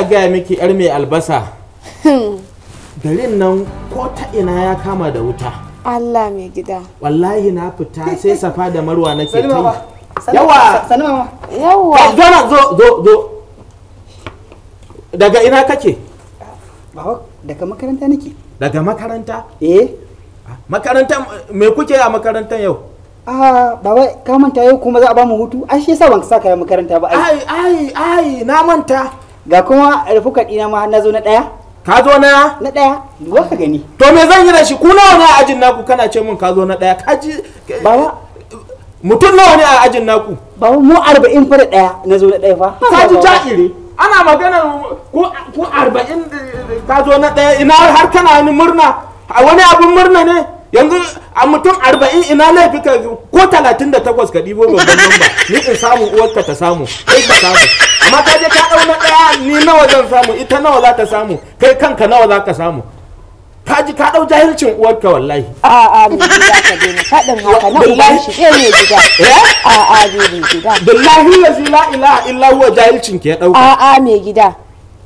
gaya miki yar mai albasa. Garin nan ko ta ina ya kama da wuta. Allah mai gida. Wallahi na fita sai Safa da Marwa nake ta. Yawa. Zo. Daga ina kake? Baba, daga makaranta nake. Daga makaranta? Makaranta me kuke a makarantar yau? Baba, ka manta yau kuma za a ba mu hutu? Ai shi yasa ban saka ya makaranta ba. Ai, na manta. Ga kuma rufuka dina ma na zo na daya. Ka zo na? Na daya. Duba ka gani. To me zan yi da shi? Ku nawa ne a ajin naku kana ce mun ka zo na daya? Kaji Baba, mutum nawa ne a ajin naku? Baba mu 40 fa da daya na zo na daya fa. Kaji ja'iri. Ana magana ku 40 ka zo na daya, ina har kana ni murna? A wani abin murna ne? Yanzu a mutum 40 ina laifi ka ko 38 ka ɗibo babban namba ni in samu uwarka ta samu kai ka samu, amma ka je ka ɗau na ɗaya ni nawa zan samu, ita nawa za ta samu, kai kanka nawa za ka samu? Ka ji ka ɗau jahilcin uwarka wallahi. A'a mai gida ka daina faɗin haka na uban shi ɗaya mai gida. A'a mai gida. Billahi la ilaha illa huwa jahilcin ke ɗauka. A'a mai gida.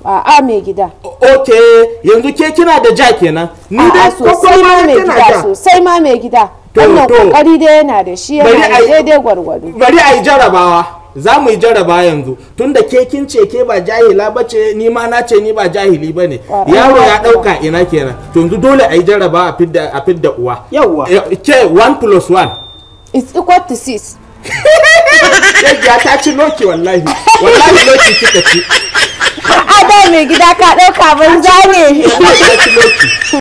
A'a mai gida. Okay, yanzu ke kina da ja kenan. Ni dai sosai ma mai gida, sosai ma mai gida. Wannan kokari dai yana da shi, yana daidai gwargwado. Bari a yi jarabawa. Za mu yi jaraba yanzu tunda ke kin ce ke ba jahila bace, ni ma na ce ni ba jahili bane. Yaro ya dauka ina kenan. To yanzu dole a yi jaraba a fidda uwa. Yawwa. Ke 1 + 1 is equal to 6. Ya ta ci loki wallahi. Wallahi loki kika ci. A'a mai gida ka dauka banza ne.